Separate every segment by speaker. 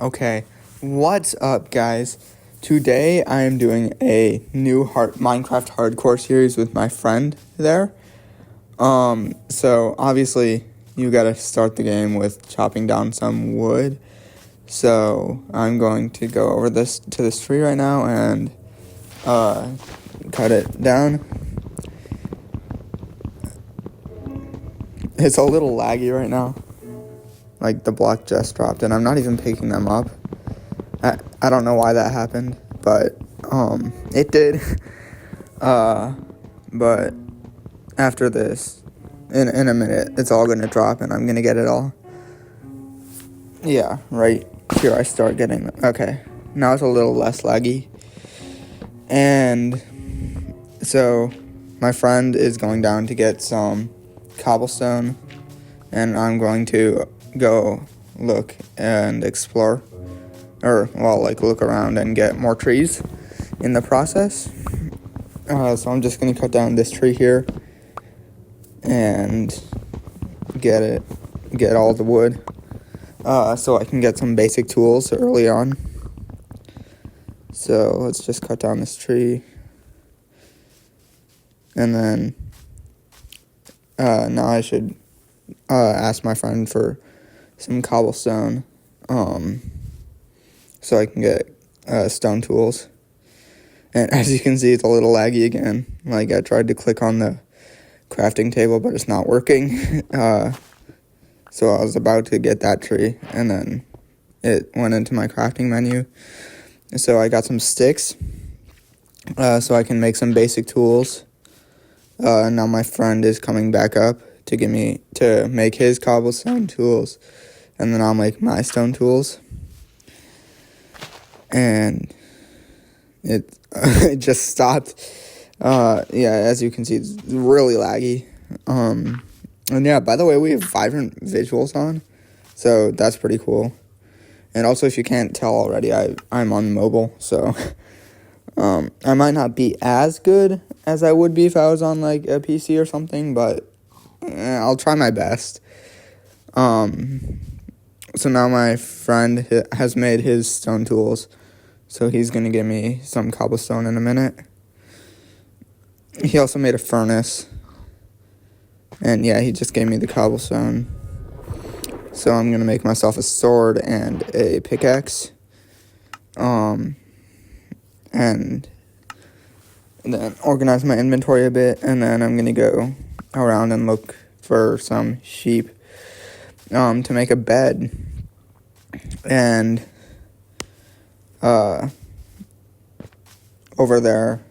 Speaker 1: Okay, what's up, guys? Today I am doing a new Minecraft hardcore series with my friend there. So obviously you gotta start the game with chopping down some wood. So I'm going to go over this tree right now and cut it down. It's a little laggy right now. Like the block just dropped and I'm not even picking them up. I don't know why that happened, but it did. But after this, in a minute, it's all gonna drop and I'm gonna get it all. Yeah, right here I start getting, okay, now it's a little less laggy. And so my friend is going down to get some cobblestone and I'm going to go look and explore. Look around and get more trees in the process. So I'm just going to cut down this tree here and get all the wood so I can get some basic tools early on. So let's just cut down this tree. And then now I should ask my friend for some cobblestone so I can get stone tools. And as you can see, it's a little laggy again. Like, I tried to click on the crafting table, but it's not working. So I was about to get that tree, and then it went into my crafting menu. So I got some sticks, so I can make some basic tools. Now my friend is coming back up to make his cobblestone tools, and then I'll make my stone tools. And it just stopped. As you can see, it's really laggy. And yeah, by the way, we have vibrant visuals on, so that's pretty cool. And also, if you can't tell already, I'm on mobile, so I might not be as good as I would be if I was on like a PC or something, but I'll try my best. So now my friend has made his stone tools, so he's gonna give me some cobblestone in a minute. He also made a furnace, and yeah, he just gave me the cobblestone. So I'm gonna make myself a sword and a pickaxe, and then organize my inventory a bit, and then I'm gonna go around and look for some sheep to make a bed. And over there,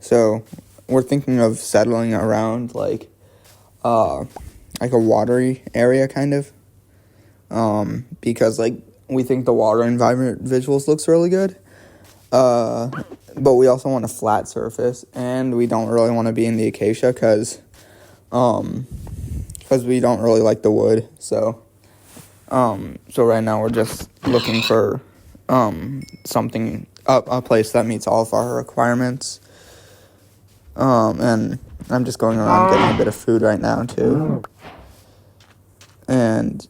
Speaker 1: so we're thinking of settling around like a watery area kind of, because like we think the water environment visuals looks really good, but we also want a flat surface, and we don't really want to be in the acacia because we don't really like the wood. So right now we're just looking for something, a place that meets all of our requirements. And I'm just going around getting a bit of food right now too. And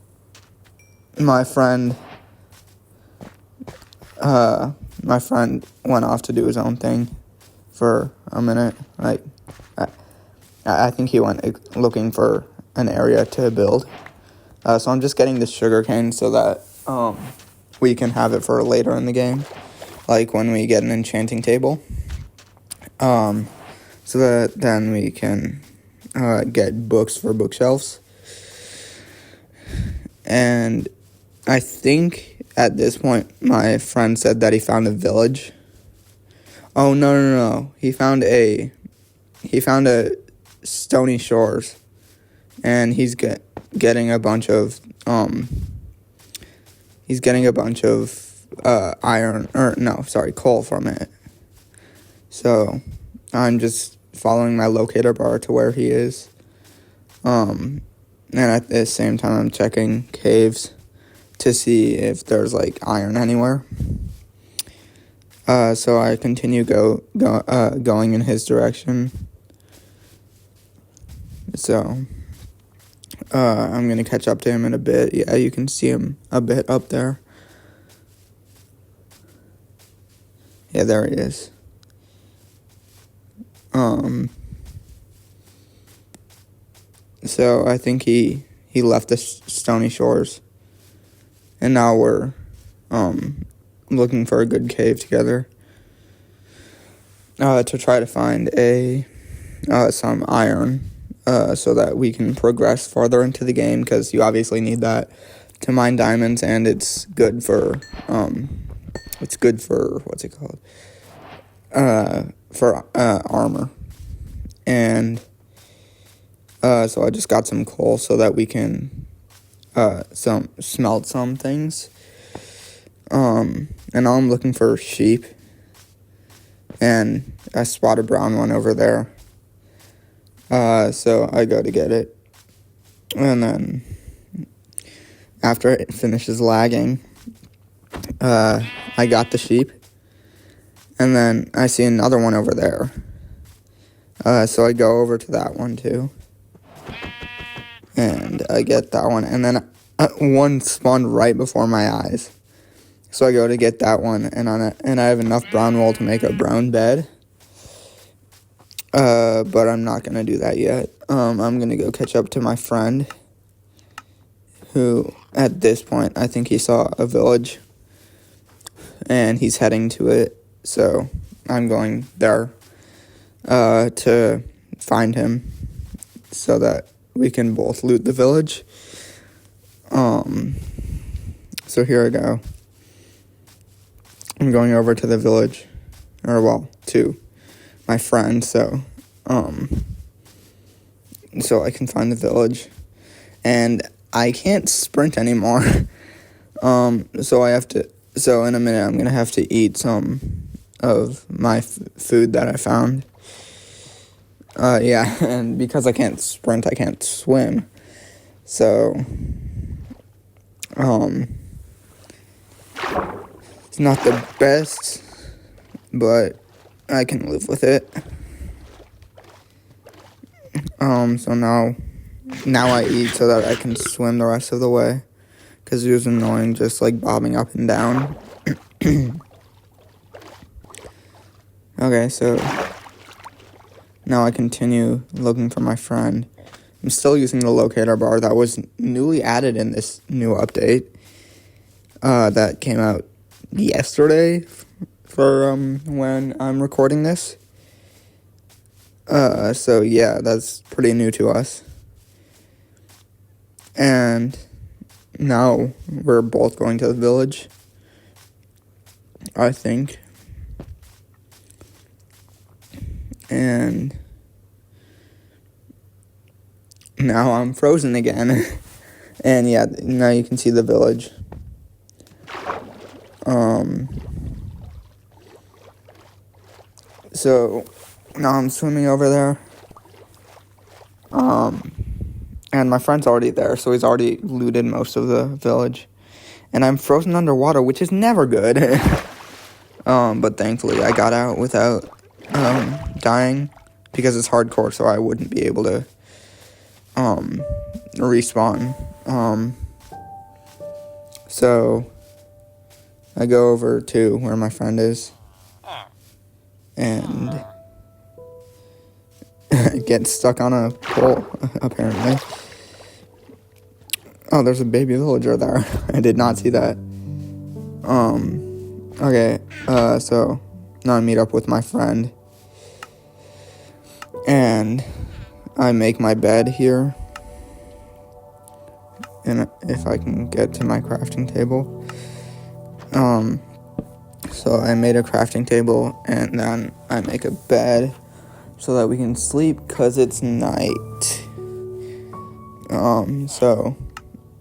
Speaker 1: my friend went off to do his own thing for a minute. Like, I think he went looking for an area to build. So I'm just getting the sugarcane so that we can have it for later in the game, like when we get an enchanting table. So that then we can get books for bookshelves. And I think at this point my friend said that he found a village. Oh, no. He found a Stony Shores, and he's getting a bunch of coal from it. So I'm just following my locator bar to where he is. And at the same time, I'm checking caves to see if there's like iron anywhere. So I continue going in his direction. So I'm gonna catch up to him in a bit. Yeah, you can see him a bit up there. Yeah, there he is. So I think he left the Stony Shores, and now we're looking for a good cave together to try to find some iron so that we can progress farther into the game, because you obviously need that to mine diamonds, and it's good for what's it called? For armor. And so I just got some coal so that we can smelt some things. And now I'm looking for sheep, and I spot a brown one over there. So I go to get it, and then after it finishes lagging, I got the sheep, and then I see another one over there. So I go over to that one too, and I get that one, and then one spawned right before my eyes. So I go to get that one, and I have enough brown wool to make a brown bed. But I'm not gonna do that yet. I'm gonna go catch up to my friend, who at this point I think he saw a village, and he's heading to it. So I'm going there to find him so that we can both loot the village. So here I go. I'm going over to the village, to my friend, so I can find the village, and I can't sprint anymore. So in a minute I'm gonna have to eat some of my food that I found. Yeah, and because I can't sprint, I can't swim. So, it's not the best, but I can live with it. So now I eat so that I can swim the rest of the way, because it was annoying just like bobbing up and down. Okay, so now I continue looking for my friend. I'm still using the locator bar that was newly added in this new update that came out yesterday for when I'm recording this. So yeah, that's pretty new to us. And now we're both going to the village, I think. And now I'm frozen again. And yeah, now you can see the village. So now I'm swimming over there. And my friend's already there, so he's already looted most of the village. And I'm frozen underwater, which is never good. But thankfully I got out without dying, because it's hardcore, so I wouldn't be able to respawn. So I go over to where my friend is, and get stuck on a pole, apparently. Oh, there's a baby villager there. I did not see that. Okay, so now I meet up with my friend, and I make my bed here, and if I can get to my crafting table. So I made a crafting table, and then I make a bed so that we can sleep, because it's night. So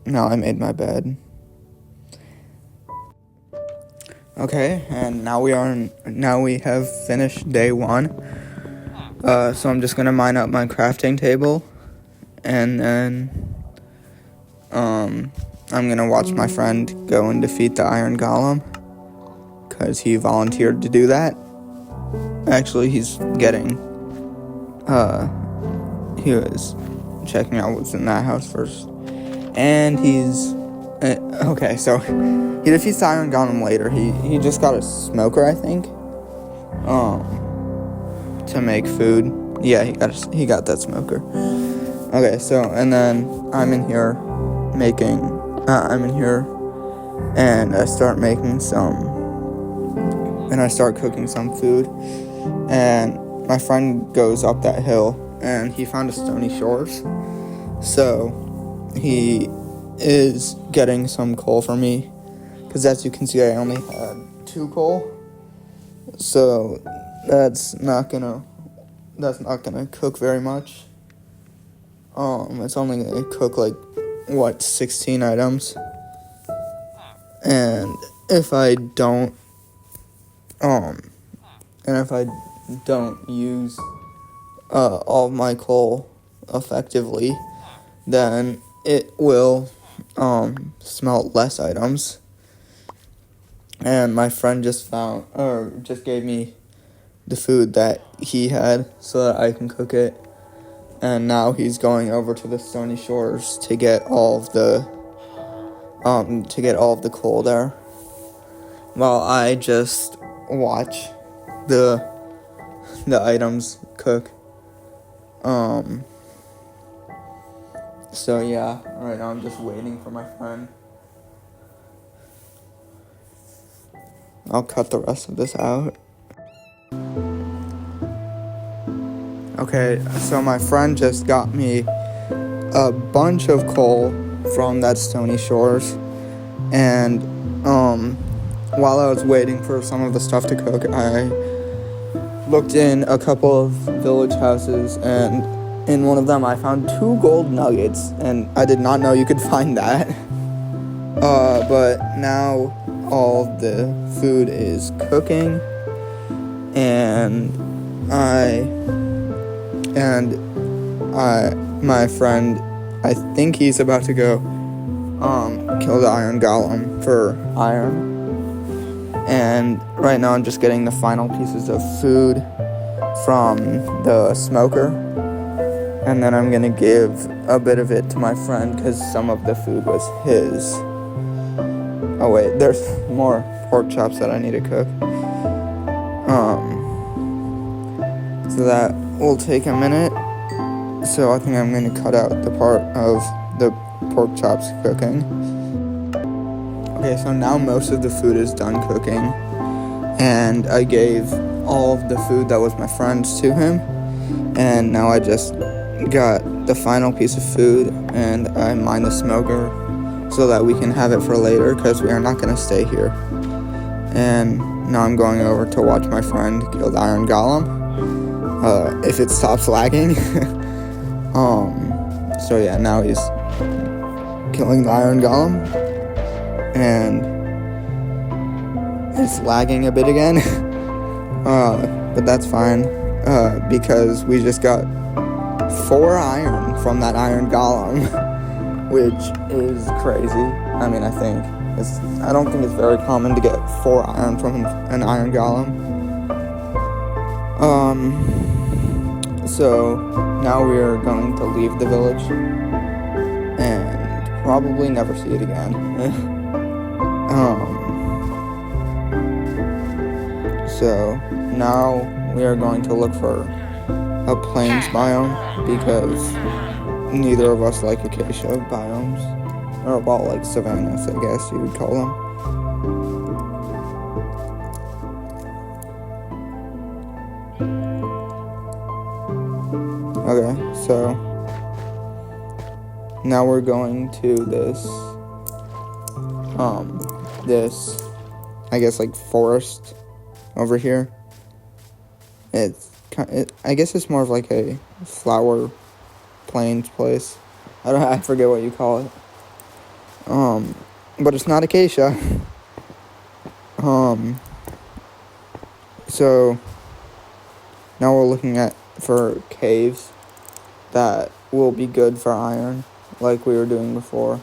Speaker 1: now I made my bed. Okay, and now we have finished day 1. So I'm just gonna mine up my crafting table, and then I'm gonna watch my friend go and defeat the iron golem, because he volunteered to do that. Actually, he was checking out what's in that house first, and he's okay. So he defeats the iron golem later. He just got a smoker, I think. to make food. Yeah, he got that smoker. Okay, so, and then I'm in here and I start cooking some food, and my friend goes up that hill, and he found a Stony Shores, so he is getting some coal for me, because as you can see, I only had 2 coal, so that's not gonna cook very much. It's only gonna cook 16 items, and if I don't use all of my coal effectively, then it will smelt less items. And my friend just gave me the food that he had so that I can cook it. And now he's going over to the Stony Shores to get all of the coal there, while I just watch the items cook. So yeah, right now I'm just waiting for my friend. I'll cut the rest of this out. Okay, so my friend just got me a bunch of coal from that Stony Shores, and while I was waiting for some of the stuff to cook, I looked in a couple of village houses, and in one of them I found 2 gold nuggets, and I did not know you could find that. But now all the food is cooking, and my friend, I think he's about to go kill the iron golem for iron. And right now I'm just getting the final pieces of food from the smoker, and then I'm gonna give a bit of it to my friend because some of the food was his. Oh wait, there's more pork chops that I need to cook. So that will take a minute. So I think I'm going to cut out the part of the pork chops cooking. Okay, so now most of the food is done cooking, and I gave all of the food that was my friend's to him, and now I just got the final piece of food, and I mine the smoker so that we can have it for later, because we are not going to stay here. And now I'm going over to watch my friend kill the iron golem, if it stops lagging. So yeah, now he's killing the iron golem, and it's lagging a bit again. But that's fine, because we just got 4 iron from that iron golem, which is crazy. I mean, I don't think it's very common to get 4 iron from an iron golem. So now we are going to leave the village and probably never see it again. So now we are going to look for a plains biome, because neither of us like acacia biomes, or well, like savannas, I guess you would call them. Okay, so now we're going to this, I guess, forest over here. I guess it's more of like a flower plains place. I forget what you call it. But it's not acacia. So now we're looking for caves that will be good for iron, like we were doing before.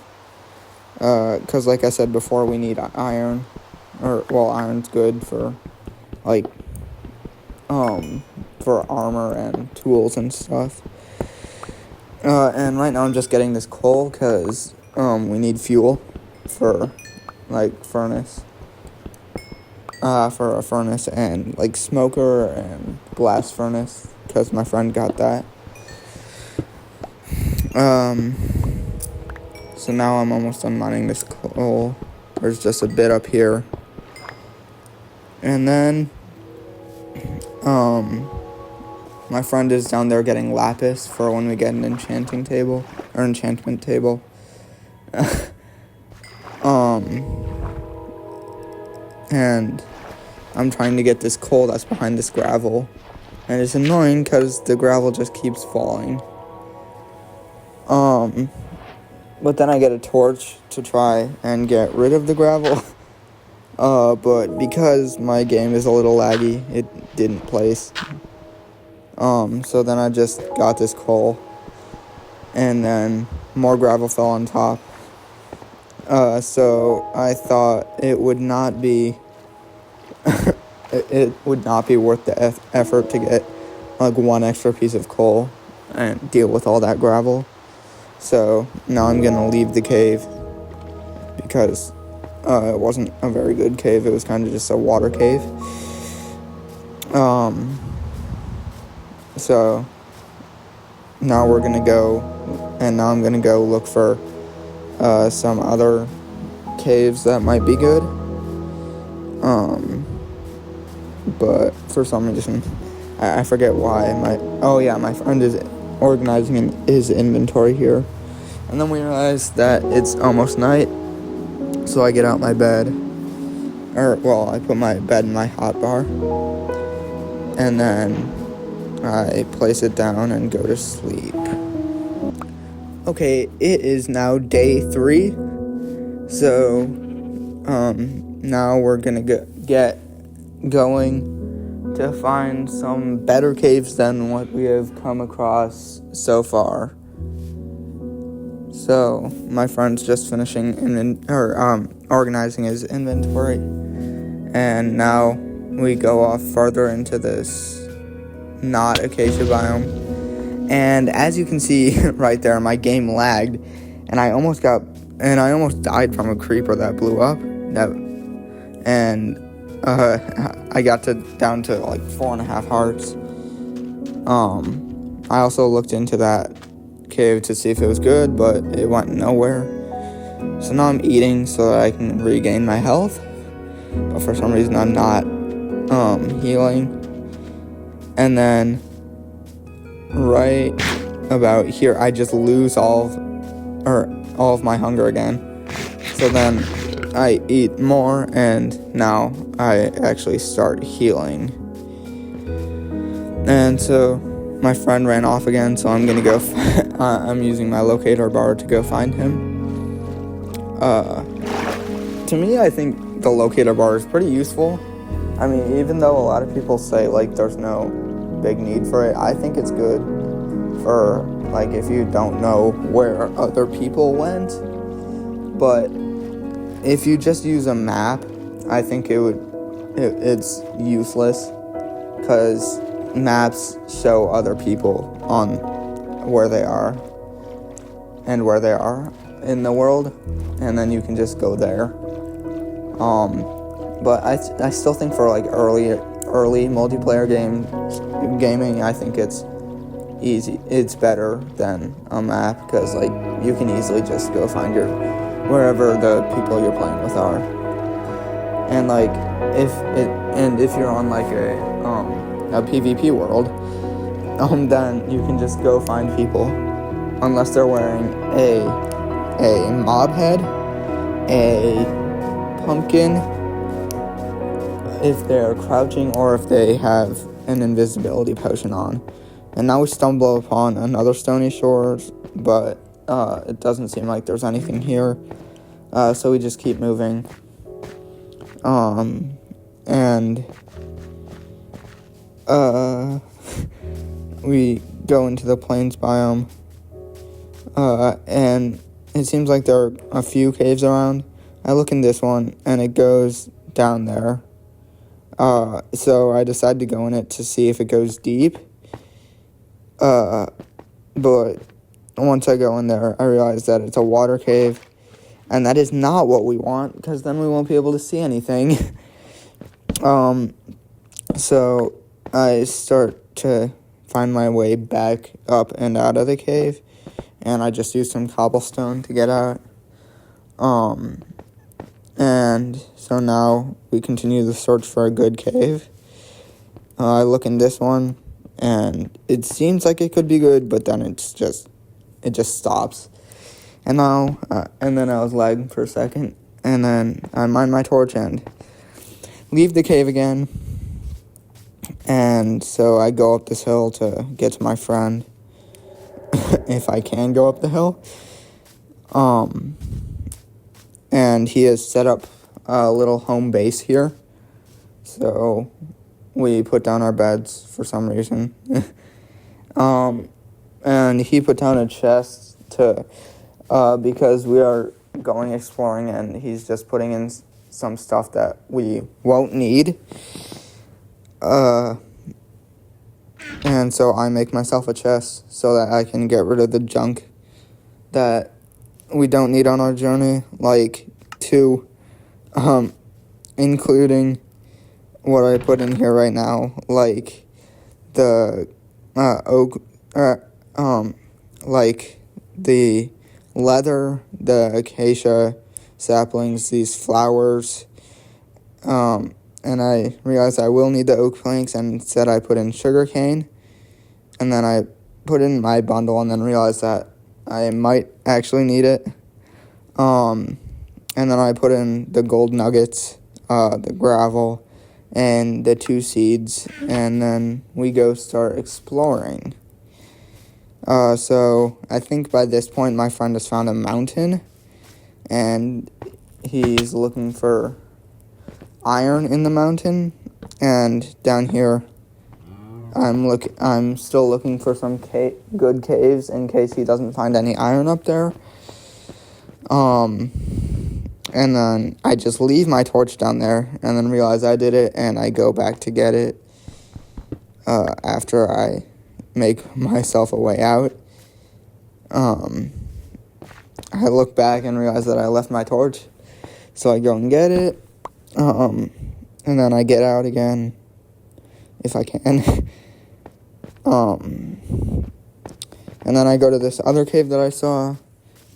Speaker 1: Because like I said before, we need iron, iron's good for for armor and tools and stuff. And right now I'm just getting this coal because we need fuel for furnace. for a furnace and like smoker and blast furnace because my friend got that. So now I'm almost done mining this coal. There's just a bit up here. And then, my friend is down there getting lapis for when we get an enchantment table. And I'm trying to get this coal that's behind this gravel. And it's annoying because the gravel just keeps falling. But then I get a torch to try and get rid of the gravel. But because my game is a little laggy, it didn't place. So then I just got this coal. And then more gravel fell on top. So I thought it would not be... it would not be worth the effort to get like one extra piece of coal and deal with all that gravel. So now I'm gonna leave the cave because it wasn't a very good cave. It was kind of just a water cave. So now we're gonna go, and now I'm gonna go look for some other caves that might be good. But for some reason, I forget why. My friend is organizing his inventory here. And then we realize that it's almost night. So I get out my bed. I put my bed in my hotbar. And then I place it down and go to sleep. Okay, it is now day 3. So, now we're gonna get going to find some better caves than what we have come across so far. So my friend's just finishing organizing his inventory, and now we go off farther into this not acacia biome. And as you can see right there, my game lagged, and I almost died from a creeper that blew up. I got down to like 4.5 hearts. I also looked into that cave to see if it was good, but it went nowhere. So now I'm eating so that I can regain my health, but for some reason I'm not healing. And then right about here, I just lose all of my hunger again. So then I eat more, and now I actually start healing. And so my friend ran off again, so I'm gonna go. I'm using my locator bar to go find him. To me, I think the locator bar is pretty useful. I mean, even though a lot of people say like there's no big need for it, I think it's good for like if you don't know where other people went. But if you just use a map, I think it's useless, because maps show other people on where they are and where they are in the world, and then you can just go there. But I still think for like early multiplayer gaming, I think it's it's better than a map, because like you can easily just go find wherever the people you're playing with are. And like if you're on like a PvP world, then you can just go find people, unless they're wearing a mob head, a pumpkin, if they're crouching, or if they have an invisibility potion on. And now we stumble upon another stony shores, but it doesn't seem like there's anything here. So we just keep moving. And we go into the plains biome. And it seems like there are a few caves around. I look in this one, and it goes down there. So I decide to go in it to see if it goes deep. But once I go in there, I realize that it's a water cave, and that is not what we want, because then we won't be able to see anything. So I start to find my way back up and out of the cave, and I just use some cobblestone to get out. And so now we continue the search for a good cave. I look in this one, and it seems like it could be good, but then it just stops. And now, and then I was lagging for a second, and then I mine my torch and leave the cave again. And so I go up this hill to get to my friend, if I can go up the hill. And he has set up a little home base here. So we put down our beds for some reason. And he put down a chest to, because we are going exploring, and he's just putting in some stuff that we won't need. And so I make myself a chest so that I can get rid of the junk that we don't need on our journey, like including what I put in here right now, like the oak, like the leather, the acacia saplings, these flowers, and I realized I will need the oak planks, and instead I put in sugar cane, and then I put in my bundle, and then realized that I might actually need it. And then I put in the gold nuggets, the gravel, and the 2 seeds, and then we go start exploring. So I think by this point my friend has found a mountain, and he's looking for iron in the mountain, and down here I'm still looking for some good caves in case he doesn't find any iron up there. And then I just leave my torch down there, and then realize I did it, and I go back to get it after I make myself a way out. I look back and realize that I left my torch, so I go and get it, and then I get out again, if I can. And then I go to this other cave that I saw,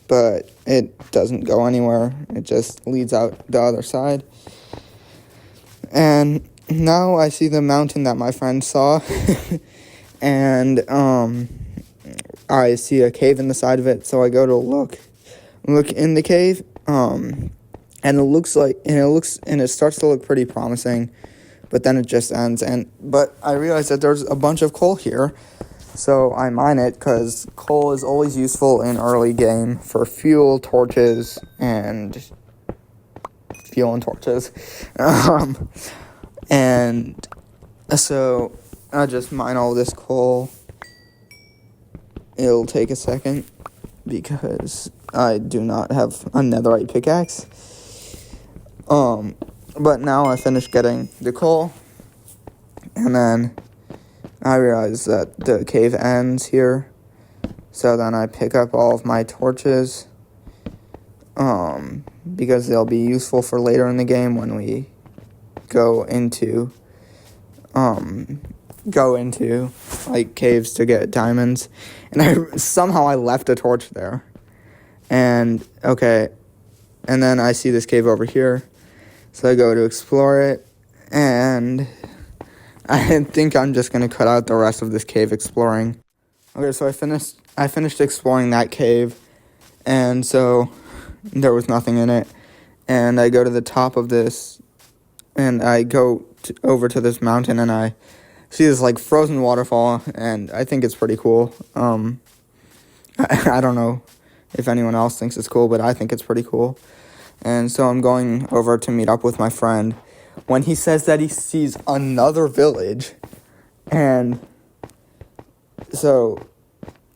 Speaker 1: but it doesn't go anywhere. It just leads out the other side. And now I see the mountain that my friend saw, and I see a cave in the side of it, so I go to look in the cave, and it starts to look pretty promising, but then it just ends. But I realize that there's a bunch of coal here, so I mine it, because coal is always useful in early game for fuel, torches, and and so I just mine all this coal. It'll take a second, because I do not have a netherite pickaxe. But now I finished getting the coal, and then I realize that the cave ends here, so then I pick up all of my torches, because they'll be useful for later in the game when we go into like caves to get diamonds. And I left a torch there, and then I see this cave over here, so I go to explore it, and I think I'm just going to cut out the rest of this cave exploring. Okay, so I finished exploring that cave, and so there was nothing in it. And I go to the top of this, and I go over to this mountain, and I see this like frozen waterfall, and I think it's pretty cool. I don't know if anyone else thinks it's cool, but I think it's pretty cool. And so I'm going over to meet up with my friend when he says that he sees another village. And so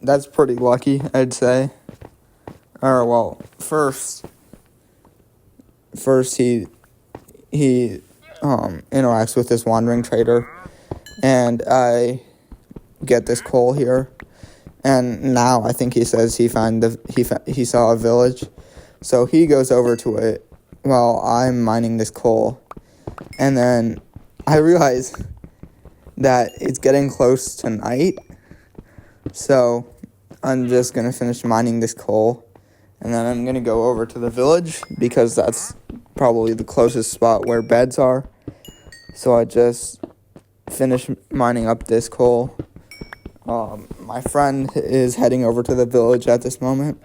Speaker 1: that's pretty lucky, I'd say. Or, well, first he interacts with this wandering trader, and I get this coal here. And now I think he says he saw a village. So he goes over to it while I'm mining this coal. And then I realize that it's getting close to night, so I'm just going to finish mining this coal, and then I'm going to go over to the village, because that's probably the closest spot where beds are. So I just finish mining up this coal. My friend is heading over to the village at this moment.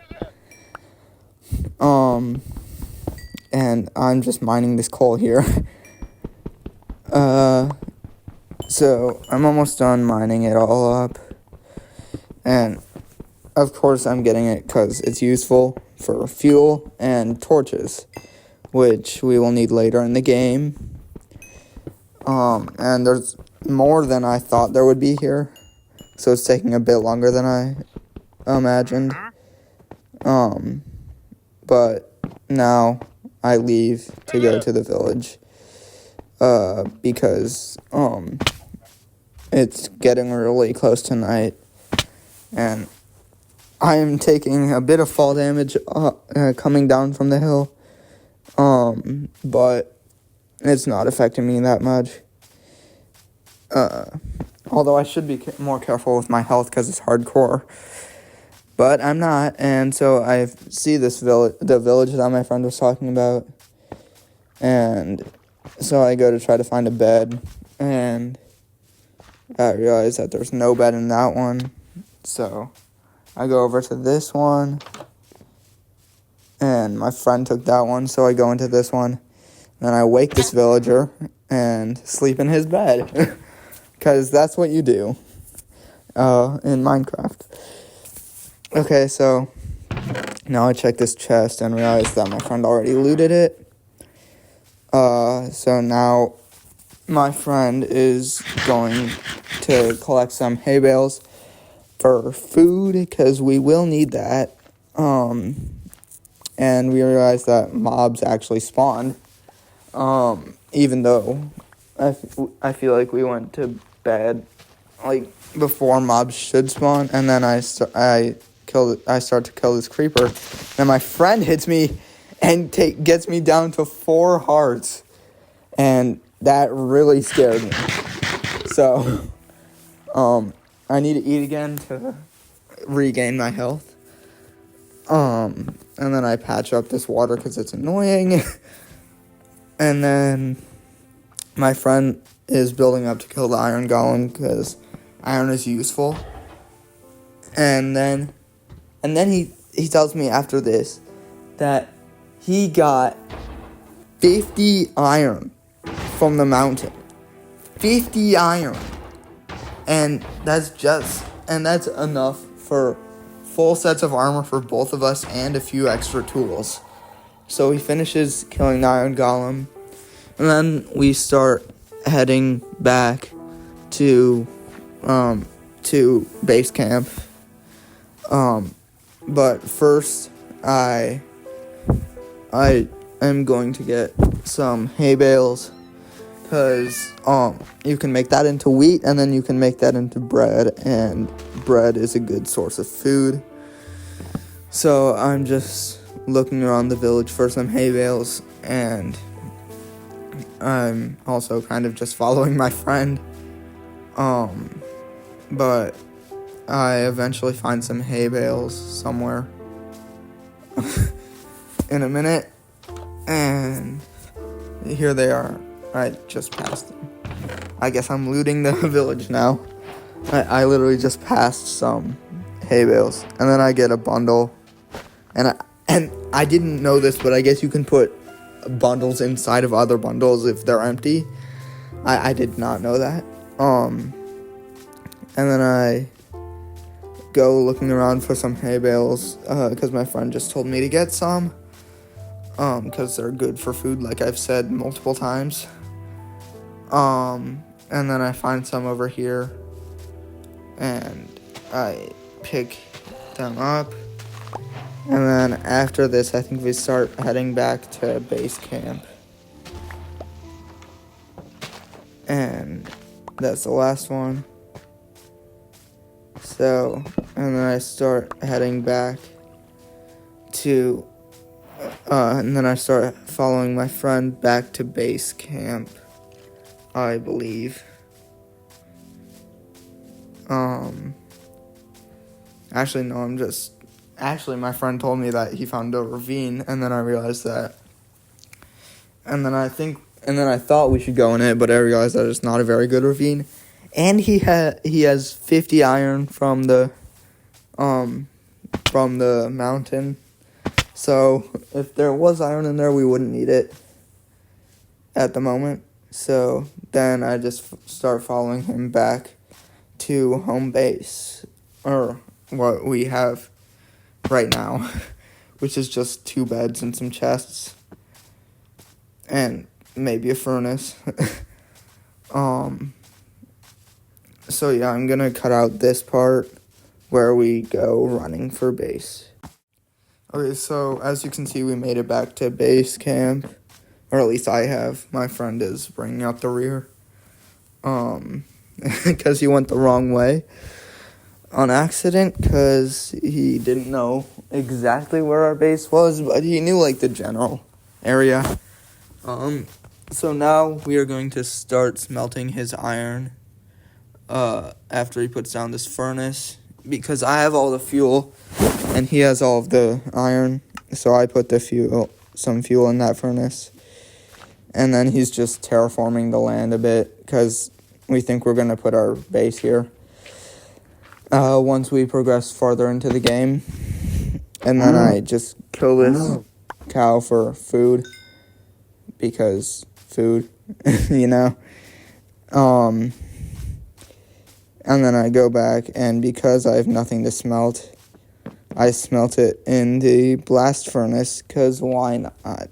Speaker 1: And I'm just mining this coal here. So I'm almost done mining it all up. And of course I'm getting it because it's useful for fuel and torches, which we will need later in the game. And there's more than I thought there would be here, so it's taking a bit longer than I imagined. But now I leave to go to the village, because, it's getting really close to night, and I am taking a bit of fall damage, coming down from the hill, but it's not affecting me that much. Although I should be more careful with my health because it's hardcore. But I'm not, and so I see the village that my friend was talking about. And so I go to try to find a bed, and I realize that there's no bed in that one. So I go over to this one, and my friend took that one, so I go into this one. Then I wake this villager and sleep in his bed, because that's what you do in Minecraft. Okay, so now I check this chest and realize that my friend already looted it. So now my friend is going to collect some hay bales for food, because we will need that. And we realize that mobs actually spawned. Even though I feel like we went to bed like before mobs should spawn, and then I start to kill this creeper. Then my friend hits me and gets me down to 4 hearts, and that really scared me. So, I need to eat again to regain my health. And then I patch up this water because it's annoying. And then my friend is building up to kill the iron golem because iron is useful. And then he tells me after this that he got 50 iron from the mountain. 50 iron. And that's enough for full sets of armor for both of us and a few extra tools. So he finishes killing the iron golem, and then we start heading back to base camp. But first I am going to get some hay bales, because you can make that into wheat, and then you can make that into bread, and bread is a good source of food. So I'm just looking around the village for some hay bales, and I'm also kind of just following my friend. But I eventually find some hay bales somewhere in a minute, and here they are. I just passed them. I guess I'm looting the village now. I literally just passed some hay bales, and then I get a bundle, and I didn't know this, but I guess you can put bundles inside of other bundles if they're empty. I did not know that. And then I go looking around for some hay bales, because my friend just told me to get some, because they're good for food, like I've said multiple times. And then I find some over here, and I pick them up. And then after this, I think we start heading back to base camp. And that's the last one. So, and then I start heading back to, and then I start following my friend back to base camp. I believe. Actually, no, actually, my friend told me that he found a ravine, and then I realized that. And then I thought we should go in it, but I realized that it's not a very good ravine. And he has 50 iron from the mountain. So if there was iron in there, we wouldn't need it at the moment. So then I just start following him back to home base, or what we have right now, which is just 2 beds and some chests, and maybe a furnace. So yeah, I'm gonna cut out this part where we go running for base. Okay, so as you can see, we made it back to base camp, or at least I have. My friend is bringing up the rear, because he went the wrong way on accident, because he didn't know exactly where our base was, but he knew, like, the general area. So now we are going to start smelting his iron, after he puts down this furnace, because I have all the fuel, and he has all of the iron, so I put some fuel in that furnace, and then he's just terraforming the land a bit, because we think we're going to put our base here, once we progress farther into the game. And then I just kill this cow for food, because food, you know. And then I go back, and because I have nothing to smelt, I smelt it in the blast furnace, because why not?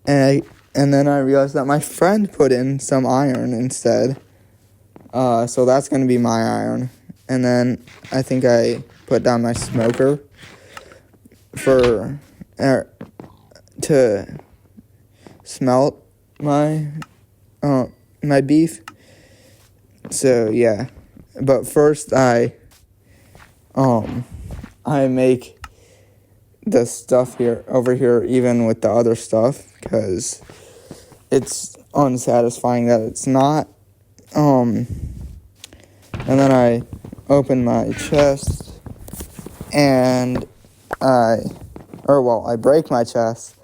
Speaker 1: And then I realized that my friend put in some iron instead. So that's going to be my iron. And then I think I put down my smoker to smelt my beef. So yeah, but first I make the stuff over here even with the other stuff, because it's unsatisfying that it's not. And then I open my chest, and I break my chest,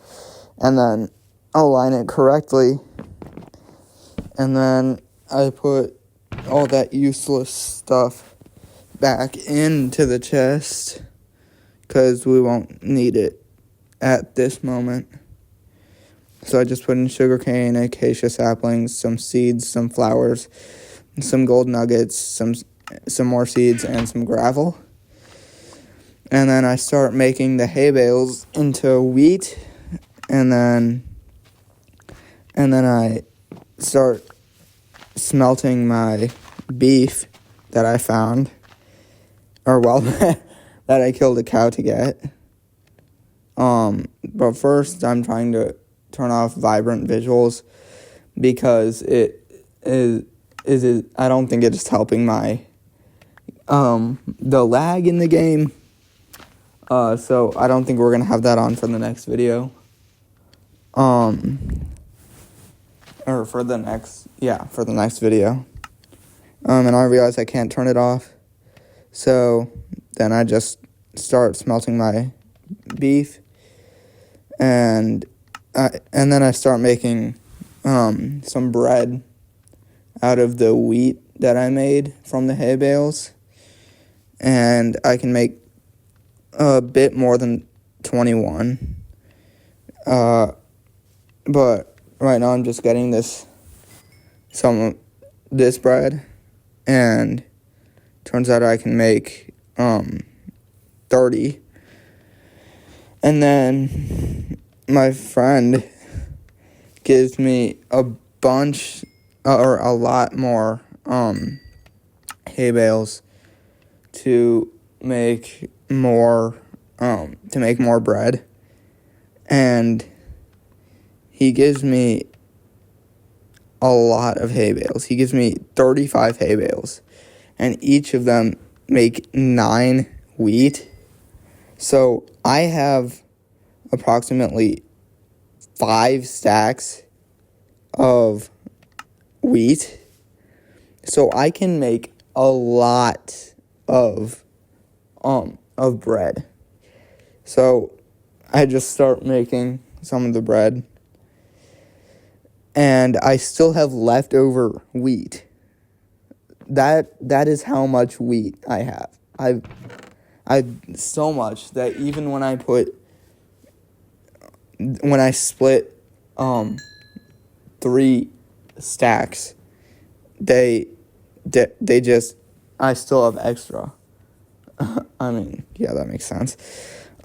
Speaker 1: and then align it correctly, and then I put all that useless stuff back into the chest, because we won't need it at this moment. So I just put in sugarcane, acacia saplings, some seeds, some flowers, some gold nuggets, some more seeds, and some gravel. And then I start making the hay bales into wheat, and then I start smelting my beef that I found, that I killed a cow to get. But first I'm trying to turn off vibrant visuals, because I don't think it is helping my the lag in the game. So I don't think we're gonna have that on for the next video. Or for the next video. And I realize I can't turn it off. So then I just start smelting my beef, and then I start making some bread out of the wheat that I made from the hay bales, and I can make a bit more than 21. But right now I'm just getting this bread, and turns out I can make 30. And then my friend gives me a bunch or a lot more hay bales to make more bread, and he gives me a lot of hay bales. He gives me 35 hay bales, and each of them make 9 wheat. So I have approximately 5 stacks of wheat, so I can make a lot of bread. So I just start making some of the bread, and I still have leftover wheat. That is how much wheat I have. I've so much that even when I split 3 stacks, I still have extra. I mean, yeah, that makes sense.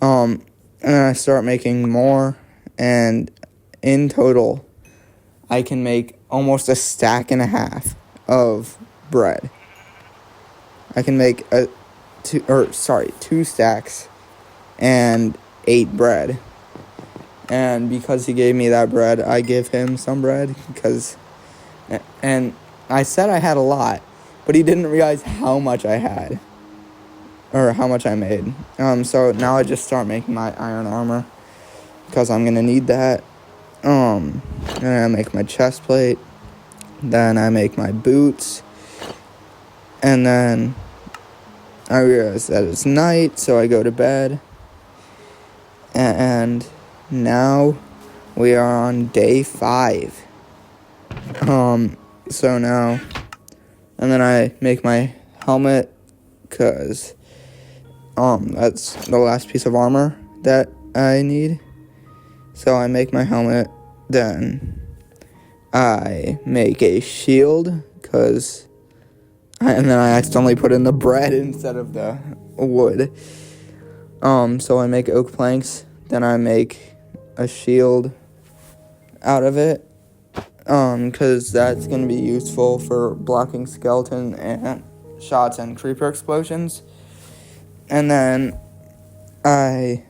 Speaker 1: And then I start making more, and in total, I can make almost a stack and a half of bread. I can make 2 stacks and 8 bread. And because he gave me that bread, I give him some bread and I said I had a lot, but he didn't realize how much I had, or how much I made. So now I just start making my iron armor, because I'm gonna need that. And I make my chest plate, then I make my boots, and then I realize that it's night, so I go to bed. And now we are on day 5. So now, and then I make my helmet, because that's the last piece of armor that I need. So I make my helmet, then I make a shield, and then I accidentally put in the bread instead of the wood. So I make oak planks, then I make a shield out of it, because that's going to be useful for blocking skeleton and shots and creeper explosions. And then I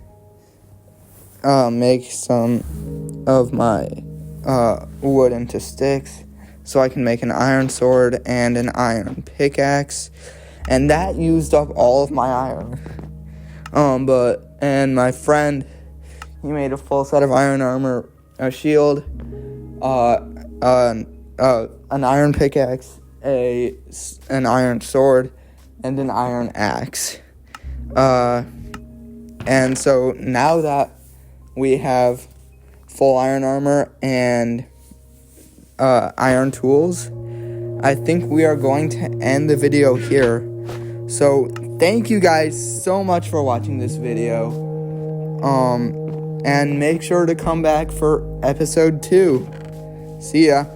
Speaker 1: make some of my wood into sticks, so I can make an iron sword and an iron pickaxe. And that used up all of my iron. And my friend, he made a full set of iron armor, a shield, an iron pickaxe, an iron sword, and an iron axe. And so now that we have full iron armor and iron tools, I think we are going to end the video here. So thank you guys so much for watching this video. And make sure to come back for episode 2. See ya.